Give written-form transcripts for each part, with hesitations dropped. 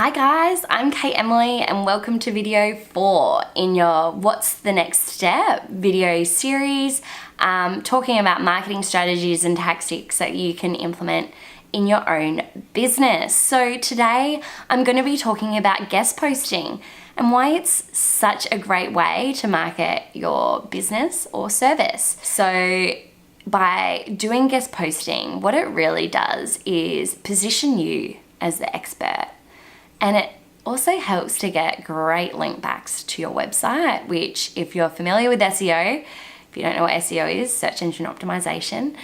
Hi guys, I'm Kate Emily and welcome to video 4 in your What's the Next Step video series, talking about marketing strategies and tactics that you can implement in your own business. So today I'm going to be talking about guest posting and why it's such a great way to market your business or service. So by doing guest posting, what it really does is position you as the expert. And it also helps to get great link backs to your website, which if you're familiar with SEO, if you don't know what SEO is, search engine optimization,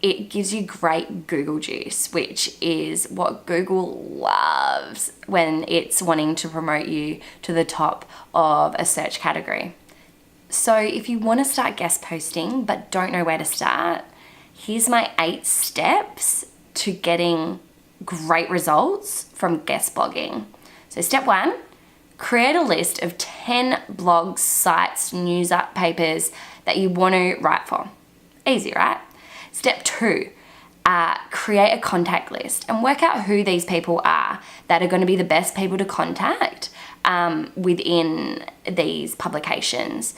it gives you great Google juice, which is what Google loves when it's wanting to promote you to the top of a search category. So if you want to start guest posting but don't know where to start, here's my 8 steps to getting great results from guest blogging. So step 1, create a list of 10 blogs, sites, news papers that you want to write for. Easy, right? Step 2, create a contact list and work out who these people are that are going to be the best people to contact within these publications.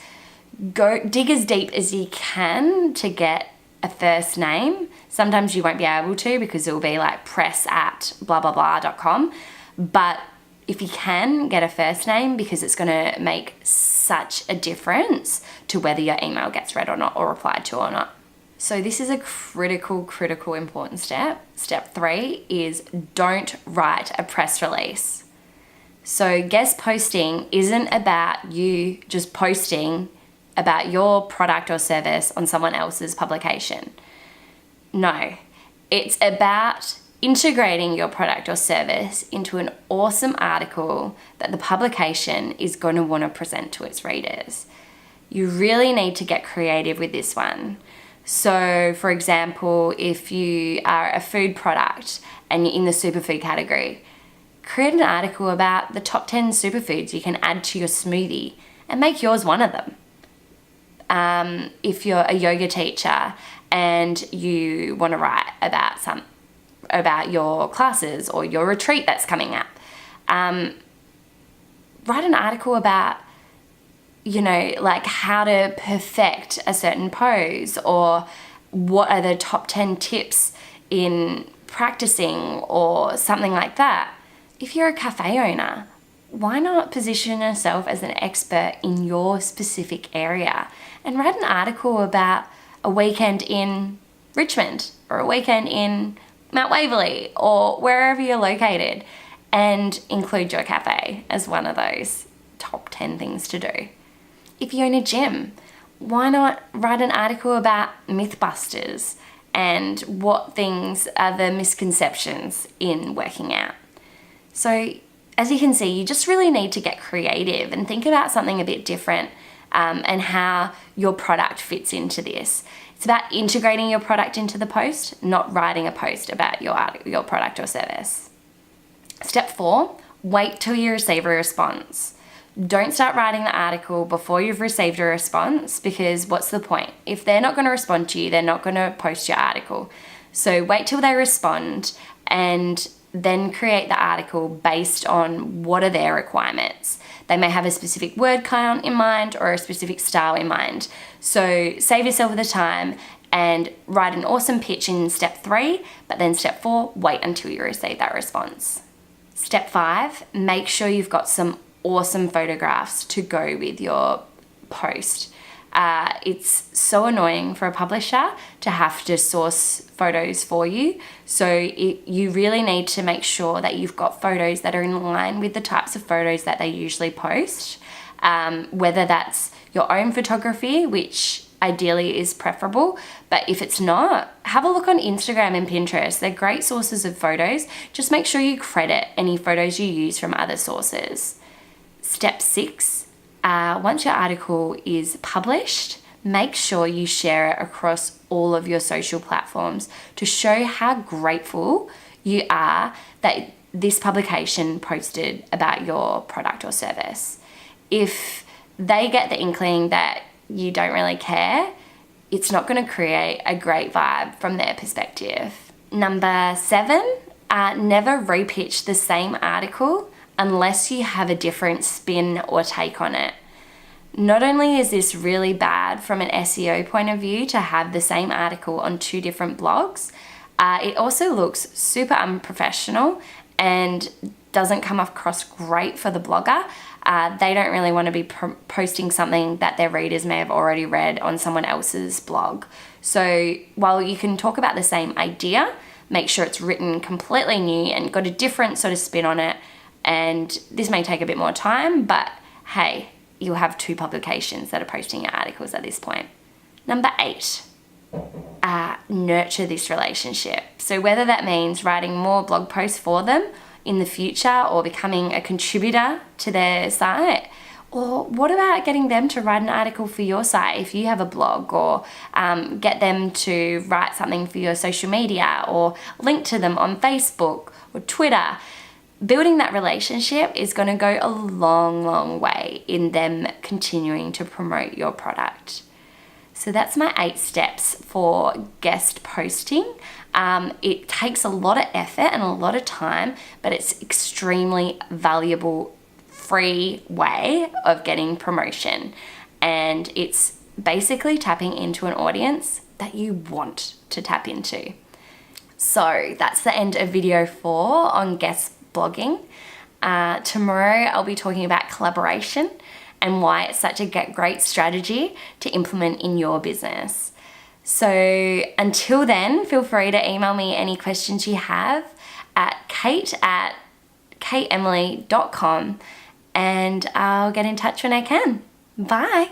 Go dig as deep as you can to get a first name. Sometimes you won't be able to because it will be like press@blah.com. But if you can, get a first name because it's going to make such a difference to whether your email gets read or not or replied to or not. So this is a critical, important step. Step 3 is don't write a press release. So guest posting isn't about you just posting about your product or service on someone else's publication. No, it's about integrating your product or service into an awesome article that the publication is going to want to present to its readers. You really need to get creative with this one. So, for example, if you are a food product and you're in the superfood category, create an article about the top 10 superfoods you can add to your smoothie and make yours one of them. If you're a yoga teacher and you want to write about your classes or your retreat that's coming up, write an article about, like how to perfect a certain pose or what are the top 10 tips in practicing or something like that. If you're a cafe owner, why not position yourself as an expert in your specific area and write an article about a weekend in Richmond or a weekend in Mount Waverley or wherever you're located and include your cafe as one of those top 10 things to do. If you own a gym, why not write an article about Mythbusters and what things are the misconceptions in working out? So as you can see, you just really need to get creative and think about something a bit different and how your product fits into this. It's about integrating your product into the post, not writing a post about your product or service. Step 4, wait till you receive a response. Don't start writing the article before you've received a response because what's the point? If they're not going to respond to you, they're not going to post your article. So wait till they respond and then create the article based on what are their requirements. They may have a specific word count in mind or a specific style in mind. So save yourself the time and write an awesome pitch in step 3, but then step 4, wait until you receive that response. Step 5, make sure you've got some awesome photographs to go with your post. It's so annoying for a publisher to have to source photos for you. So you really need to make sure that you've got photos that are in line with the types of photos that they usually post, whether that's your own photography, which ideally is preferable, but if it's not, have a look on Instagram and Pinterest. They're great sources of photos. Just make sure you credit any photos you use from other sources. Step 6, once your article is published, make sure you share it across all of your social platforms to show how grateful you are that this publication posted about your product or service. If they get the inkling that you don't really care, it's not going to create a great vibe from their perspective. Number 7, never repitch the same article unless you have a different spin or take on it. Not only is this really bad from an SEO point of view to have the same article on 2 different blogs, it also looks super unprofessional and doesn't come across great for the blogger. They don't really want to be posting something that their readers may have already read on someone else's blog. So while you can talk about the same idea, make sure it's written completely new and got a different sort of spin on it. And this may take a bit more time, but hey, you'll have 2 publications that are posting your articles at this point. Number 8, nurture this relationship. So whether that means writing more blog posts for them in the future or becoming a contributor to their site, or what about getting them to write an article for your site if you have a blog, or get them to write something for your social media or link to them on Facebook or Twitter. Building that relationship is going to go a long, long way in them continuing to promote your product. So that's my 8 steps for guest posting. It takes a lot of effort and a lot of time, but it's extremely valuable, free way of getting promotion. And it's basically tapping into an audience that you want to tap into. So that's the end of video 4 on guest blogging. Tomorrow I'll be talking about collaboration and why it's such a great strategy to implement in your business. So until then, feel free to email me any questions you have at kate@kateemily.com, and I'll get in touch when I can. Bye.